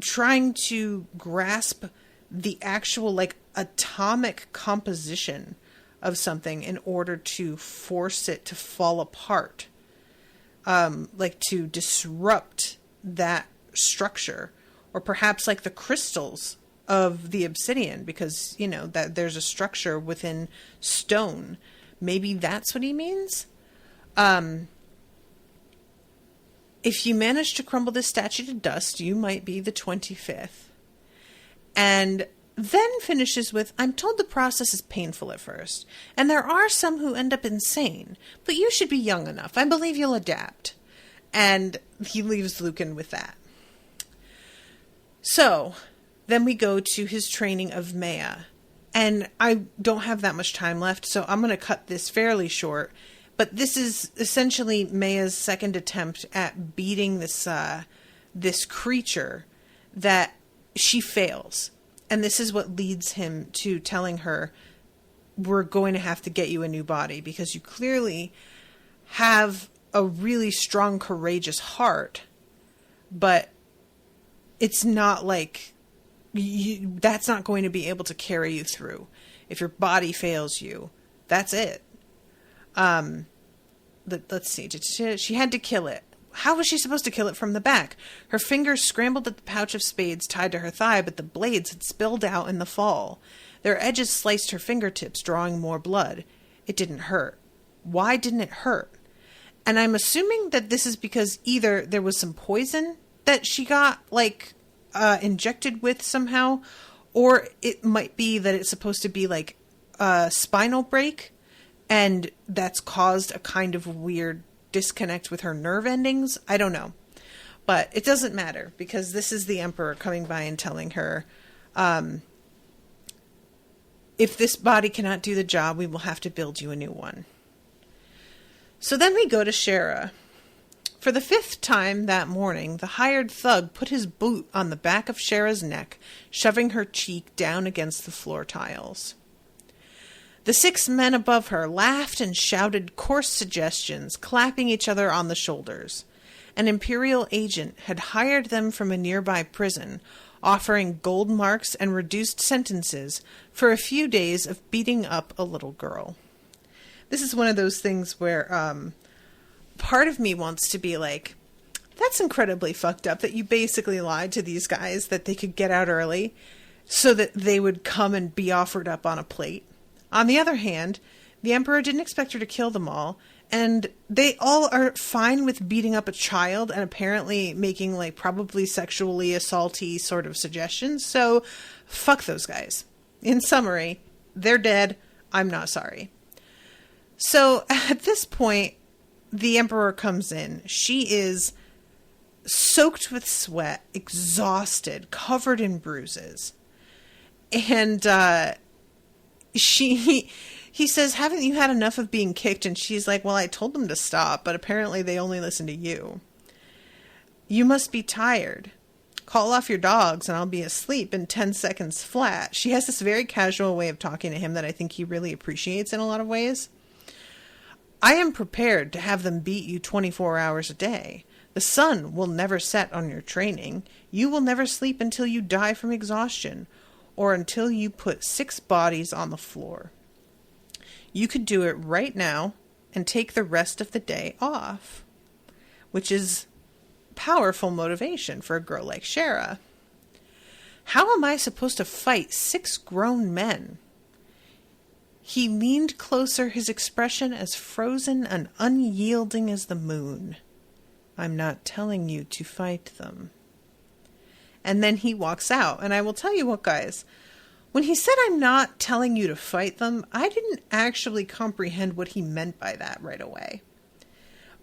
trying to grasp the actual, like, atomic composition of something in order to force it to fall apart. Like, to disrupt that structure, or perhaps like the crystals of the obsidian, because, you know, that there's a structure within stone. Maybe that's what he means. If you manage to crumble this statue to dust, you might be the 25th. And then finishes with, "I'm told the process is painful at first, and there are some who end up insane, but you should be young enough. I believe you'll adapt." And he leaves Lucan with that. So, then we go to his training of Maya. And I don't have that much time left, so I'm going to cut this fairly short. But this is essentially Maya's second attempt at beating this creature that she fails. And this is what leads him to telling her, "We're going to have to get you a new body because you clearly have a really strong, courageous heart, but it's not like that's not going to be able to carry you through. If your body fails you, that's it." Let's see. She had to kill it. How was she supposed to kill it from the back? Her fingers scrambled at the pouch of spades tied to her thigh, but the blades had spilled out in the fall. Their edges sliced her fingertips, drawing more blood. It didn't hurt. Why didn't it hurt? And I'm assuming that this is because either there was some poison that she got, like, injected with somehow, or it might be that it's supposed to be like a spinal break, and that's caused a kind of weird disconnect with her nerve endings. I don't know. But it doesn't matter, because this is the Emperor coming by and telling her, if this body cannot do the job, we will have to build you a new one. So then we go to Shera. For the 5th time that morning, the hired thug put his boot on the back of Shera's neck, shoving her cheek down against the floor tiles. The 6 men above her laughed and shouted coarse suggestions, clapping each other on the shoulders. An Imperial agent had hired them from a nearby prison, offering gold marks and reduced sentences for a few days of beating up a little girl. This is one of those things where part of me wants to be like, That's incredibly fucked up that you basically lied to these guys that they could get out early so that they would come and be offered up on a plate. On the other hand, the Emperor didn't expect her to kill them all, and they all are fine with beating up a child and apparently making, like, probably sexually assaulty sort of suggestions, so fuck those guys. In summary, they're dead. I'm not sorry. So at this point, the Emperor comes in. She is soaked with sweat, exhausted, covered in bruises. And he says, haven't you had enough of being kicked? And she's like, well, I told them to stop, but apparently they only listen to you. You must be tired. Call off your dogs and I'll be asleep in 10 seconds flat. She has this very casual way of talking to him that I think he really appreciates in a lot of ways. I am prepared to have them beat you 24 hours a day. The sun will never set on your training. You will never sleep until you die from exhaustion, or until you put 6 bodies on the floor. You could do it right now and take the rest of the day off, which is powerful motivation for a girl like Shera. How am I supposed to fight 6 grown men? He leaned closer, his expression as frozen and unyielding as the moon. I'm not telling you to fight them. And then he walks out. And I will tell you what, guys, when he said I'm not telling you to fight them, I didn't actually comprehend what he meant by that right away.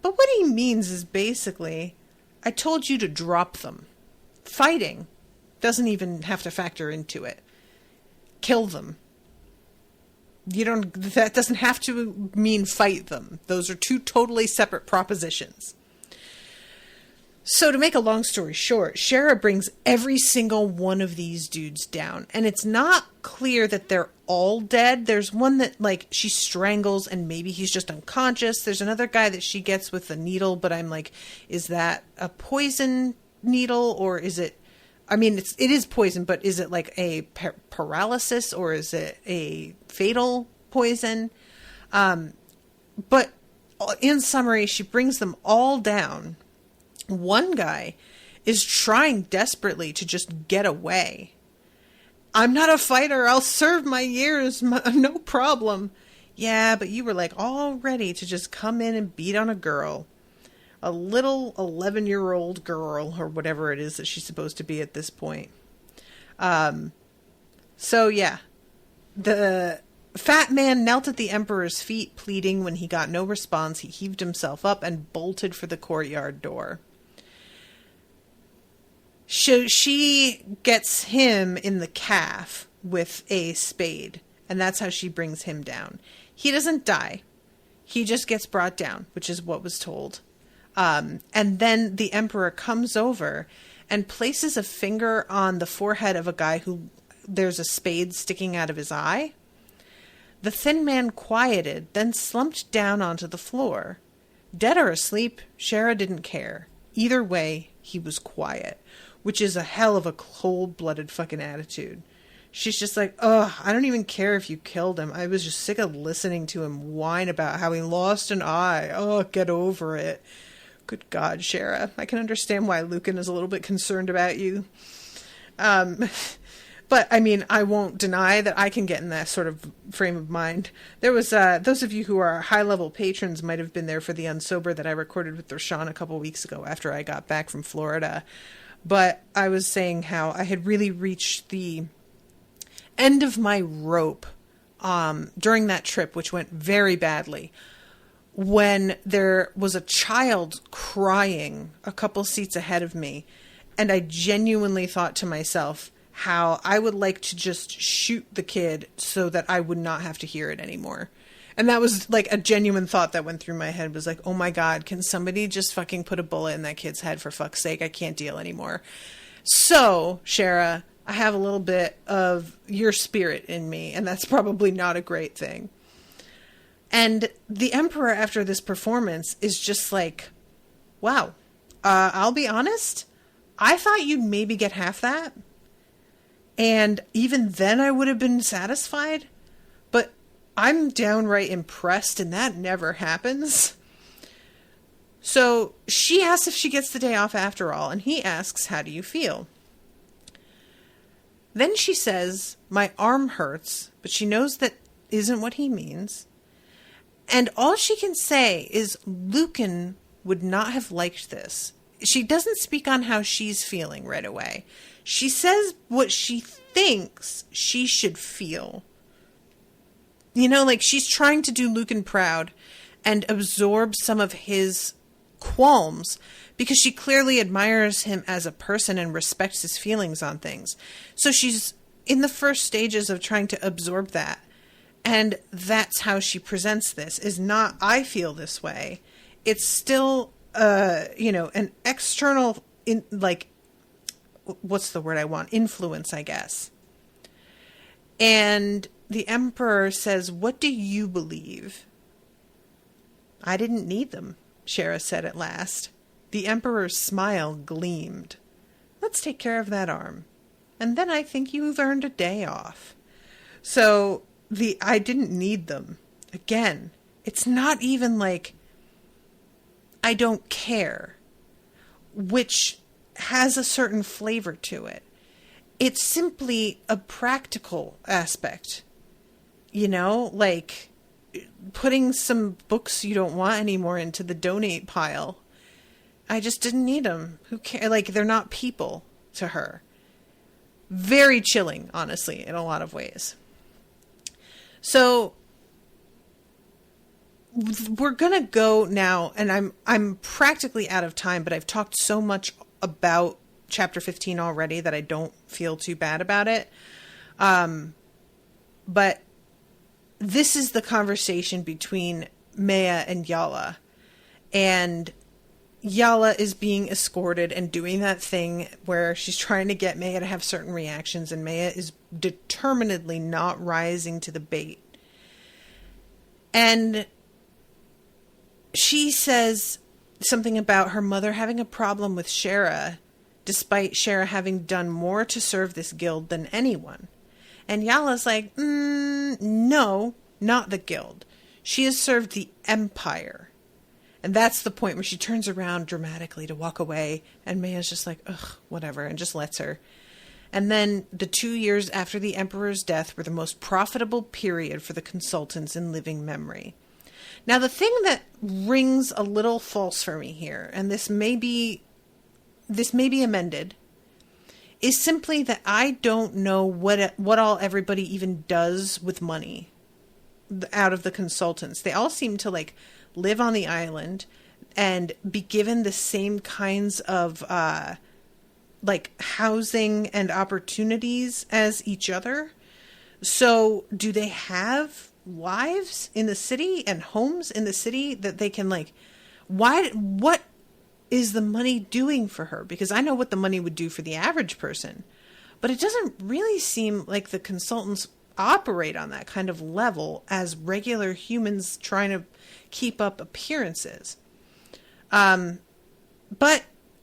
But what he means is basically, I told you to drop them. Fighting doesn't even have to factor into it. Kill them. That doesn't have to mean fight them. Those are 2 totally separate propositions. So to make a long story short, Shera brings every single one of these dudes down. And it's not clear that they're all dead. There's one that, like, she strangles and maybe he's just unconscious. There's another guy that she gets with a needle, but I'm like, is that a poison needle or is it... I mean, it is poison, but is it like a paralysis or is it a fatal poison? But in summary, she brings them all down. One guy is trying desperately to just get away. I'm not a fighter. I'll serve my years. No problem. Yeah, but you were like all ready to just come in and beat on a girl. A little 11-year-old girl or whatever it is that she's supposed to be at this point. So yeah, the fat man knelt at the Emperor's feet, pleading. When he got no response, he heaved himself up and bolted for the courtyard door. She gets him in the calf with a spade, and that's how she brings him down. He doesn't die. He just gets brought down, which is what was told. And then the Emperor comes over and places a finger on the forehead of a guy who there's a spade sticking out of his eye. The thin man quieted, then slumped down onto the floor. Dead or asleep, Shera didn't care. Either way, he was quiet, which is a hell of a cold-blooded fucking attitude. She's just like, ugh, I don't even care if you killed him. I was just sick of listening to him whine about how he lost an eye. Oh, get over it. Good God, Shera. I can understand why Lucan is a little bit concerned about you. But, I mean, I won't deny that I can get in that sort of frame of mind. There was, those of you who are high-level patrons might have been there for the Unsober that I recorded with Rashawn a couple weeks ago after I got back from Florida. But I was saying how I had really reached the end of my rope during that trip, which went very badly, when there was a child crying a couple seats ahead of me. And I genuinely thought to myself how I would like to just shoot the kid so that I would not have to hear it anymore. And that was like a genuine thought that went through my head, was like, oh my God, can somebody just fucking put a bullet in that kid's head for fuck's sake? I can't deal anymore. So, Shera, I have a little bit of your spirit in me, and that's probably not a great thing. And the Emperor, after this performance, is just like, wow, I'll be honest, I thought you'd maybe get half that. And even then I would have been satisfied. But I'm downright impressed, and that never happens. So she asks if she gets the day off after all, and he asks, how do you feel? Then she says, my arm hurts, but she knows that isn't what he means. And all she can say is Lucan would not have liked this. She doesn't speak on how she's feeling right away. She says what she thinks she should feel. You know, like she's trying to do Lucan proud and absorb some of his qualms because she clearly admires him as a person and respects his feelings on things. So she's in the first stages of trying to absorb that. And that's how she presents this, is not, I feel this way. It's still, an external, what's the word I want? Influence, I guess. And the emperor says, what do you believe? I didn't need them, Shera said at last. The emperor's smile gleamed. Let's take care of that arm. And then I think you've earned a day off. So I didn't need them. Again, it's not even like I don't care, which has a certain flavor to it. It's simply a practical aspect. You know, like putting some books you don't want anymore into the donate pile. I just didn't need them. Who cares? Like, they're not people to her. Very chilling, honestly, in a lot of ways. So we're going to go now, and I'm practically out of time, but I've talked so much about chapter 15 already that I don't feel too bad about it. But this is the conversation between Maya and Yala. And Yala is being escorted and doing that thing where she's trying to get Maya to have certain reactions, and Maya is determinedly not rising to the bait. And she says something about her mother having a problem with Shera, despite Shera having done more to serve this guild than anyone. And Yala's like, no, not the guild. She has served the empire. And that's the point where she turns around dramatically to walk away, and Maya's just like, ugh, whatever, and just lets her. And then the 2 years after the emperor's death were the most profitable period for the consultants in living memory. Now, the thing that rings a little false for me here, and this may be amended, is simply that I don't know what all everybody even does with money out of the consultants. They all seem to live on the island and be given the same kinds of housing and opportunities as each other. So do they have lives in the city and homes in the city that they can what is the money doing for her? Because I know what the money would do for the average person, but it doesn't really seem like the consultants operate on that kind of level as regular humans trying to keep up appearances. But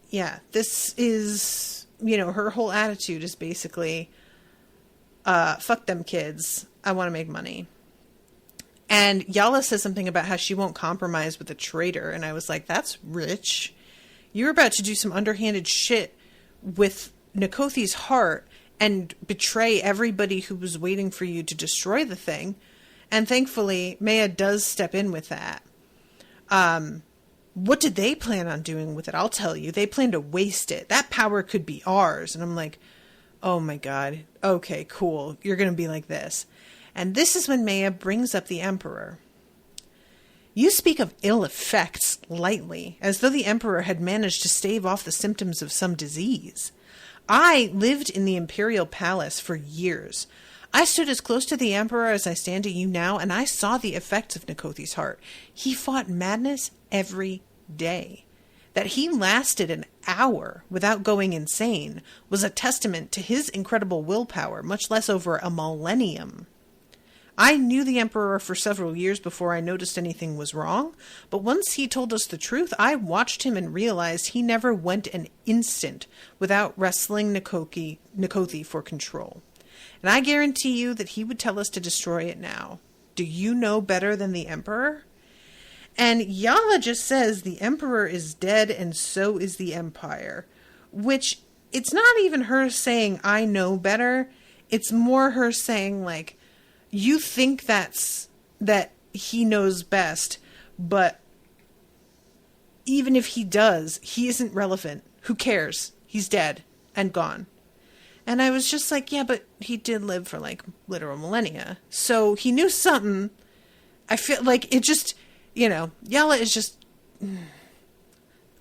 yeah, this is, her whole attitude is basically, fuck them kids. I want to make money. And Yala says something about how she won't compromise with a traitor. And I was like, that's rich. You're about to do some underhanded shit with Nikothi's heart and betray everybody who was waiting for you to destroy the thing. And thankfully, Maya does step in with that. What did they plan on doing with it? I'll tell you. They plan to waste it. That power could be ours. And I'm like, oh my God. Okay, cool. You're going to be like this. And this is when Maya brings up the Emperor. You speak of ill effects lightly, as though the Emperor had managed to stave off the symptoms of some disease. I lived in the Imperial Palace for years. I stood as close to the Emperor as I stand to you now, and I saw the effects of Nikothi's heart. He fought madness every day. That he lasted an hour without going insane was a testament to his incredible willpower, much less over a millennium. I knew the Emperor for several years before I noticed anything was wrong, but once he told us the truth, I watched him and realized he never went an instant without wrestling Nikothi for control. And I guarantee you that he would tell us to destroy it now. Do you know better than the Emperor? And Yala just says the emperor is dead and so is the empire, which it's not even her saying, I know better. It's more her saying, like, you think that he knows best, but even if he does, he isn't relevant. Who cares? He's dead and gone. And I was just like, yeah, but he did live for, like, literal millennia. So he knew something. I feel like it just, Yala is just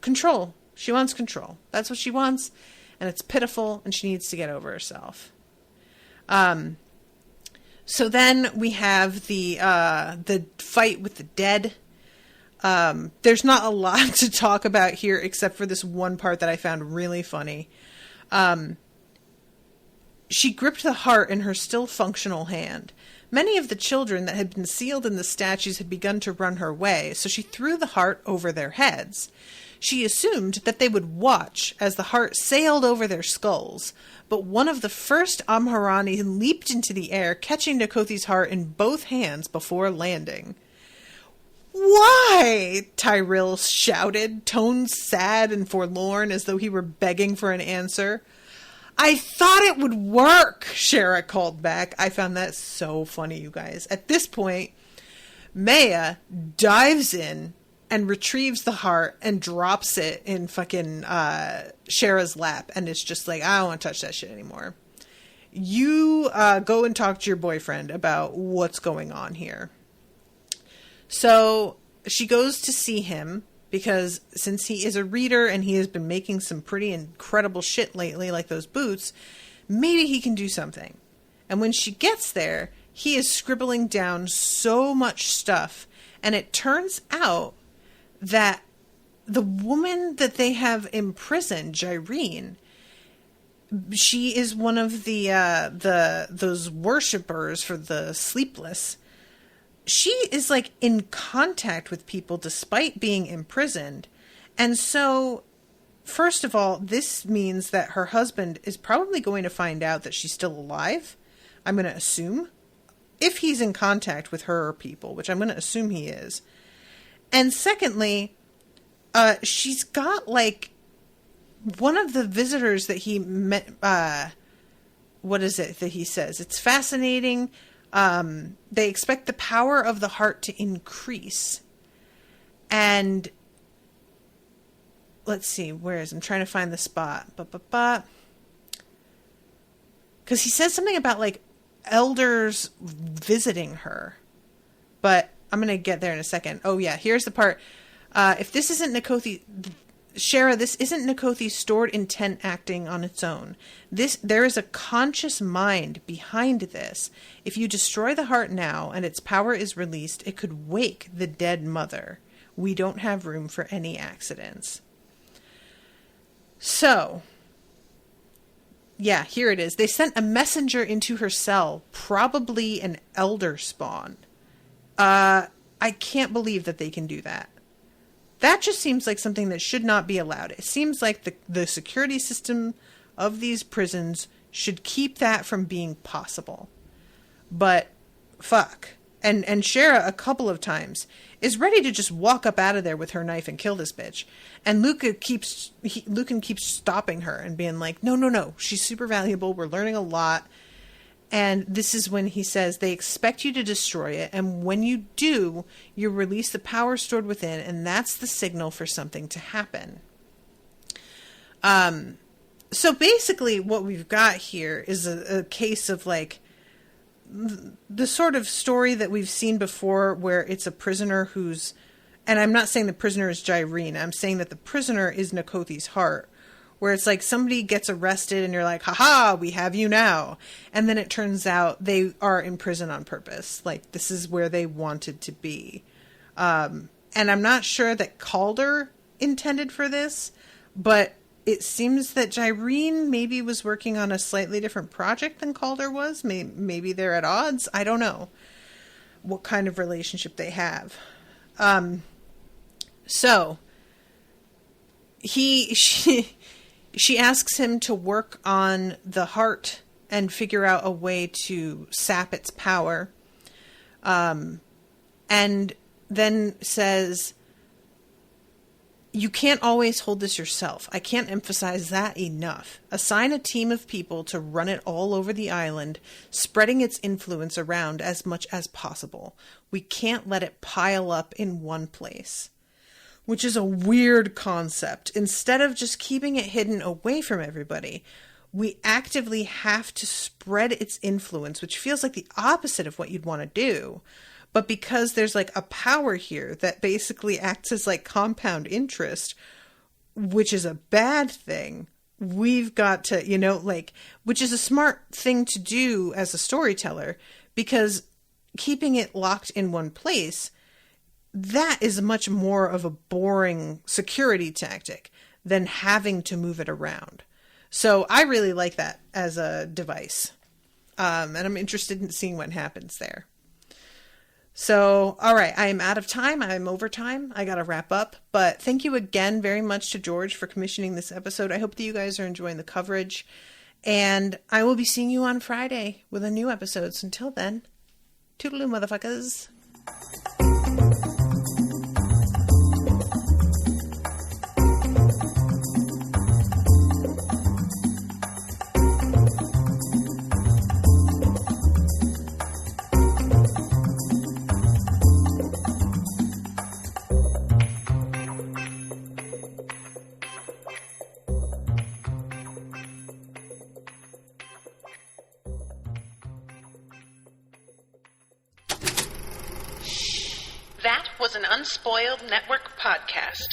control. She wants control. That's what she wants. And it's pitiful, and she needs to get over herself. So then we have the fight with the dead. There's not a lot to talk about here except for this one part that I found really funny. She gripped the heart in her still functional hand. Many of the children that had been sealed in the statues had begun to run her way, so she threw the heart over their heads. She assumed that they would watch as the heart sailed over their skulls, but one of the first Amharani leaped into the air, catching Nakothi's heart in both hands before landing. "Why?" Tyrell shouted, tones sad and forlorn as though he were begging for an answer. "I thought it would work," Shera called back. I found that so funny, you guys. At this point, Maya dives in and retrieves the heart and drops it in fucking Shera's lap. And it's just like, I don't want to touch that shit anymore. You go and talk to your boyfriend about what's going on here. So she goes to see him because since he is a reader and he has been making some pretty incredible shit lately, like those boots, maybe he can do something. And when she gets there, he is scribbling down so much stuff. And it turns out that the woman that they have imprisoned, Jyrene, she is one of those worshippers for the sleepless. She is like in contact with people despite being imprisoned. And so, first of all, this means that her husband is probably going to find out that she's still alive. I'm going to assume. If he's in contact with her people, which I'm going to assume he is. And secondly, she's got like one of the visitors that he met. What is it that he says? It's fascinating. They expect the power of the heart to increase. And let's see, I'm trying to find the spot. Because he says something about like elders visiting her. But I'm going to get there in a second. Oh yeah, here's the part. If this isn't Nakothi, Shera, this isn't Nakothi's stored intent acting on its own. There is a conscious mind behind this. If you destroy the heart now and its power is released, it could wake the dead mother. We don't have room for any accidents. So, yeah, here it is. They sent a messenger into her cell, probably an elder spawn. I can't believe that they can do that. That just seems like something that should not be allowed. It seems like the security system of these prisons should keep that from being possible. But fuck. And Shera a couple of times is ready to just walk up out of there with her knife and kill this bitch. And Lucan keeps stopping her and being like, no, she's super valuable. We're learning a lot. And this is when he says they expect you to destroy it. And when you do, you release the power stored within. And that's the signal for something to happen. So basically what we've got here is a case of like the sort of story that we've seen before where it's a prisoner who's, and I'm not saying the prisoner is Jyrene. I'm saying that the prisoner is Nakothi's heart. Where it's like somebody gets arrested and you're like, haha, we have you now. And then it turns out they are in prison on purpose. Like, this is where they wanted to be. And I'm not sure that Calder intended for this, but it seems that Jyrene maybe was working on a slightly different project than Calder was. Maybe they're at odds. I don't know what kind of relationship they have. So, she asks him to work on the heart and figure out a way to sap its power. And then says, you can't always hold this yourself. I can't emphasize that enough. Assign a team of people to run it all over the island, spreading its influence around as much as possible. We can't let it pile up in one place. Which is a weird concept. Instead of just keeping it hidden away from everybody, we actively have to spread its influence, which feels like the opposite of what you'd want to do. But because there's like a power here that basically acts as like compound interest, which is a bad thing, we've got to, which is a smart thing to do as a storyteller, because keeping it locked in one place, that is much more of a boring security tactic than having to move it around. So I really like that as a device. And I'm interested in seeing what happens there. So, all right, I am out of time. I'm over time. I got to wrap up. But thank you again very much to George for commissioning this episode. I hope that you guys are enjoying the coverage. And I will be seeing you on Friday with a new episode. So until then, toodaloo, motherfuckers. That was an Unspoiled Network podcast.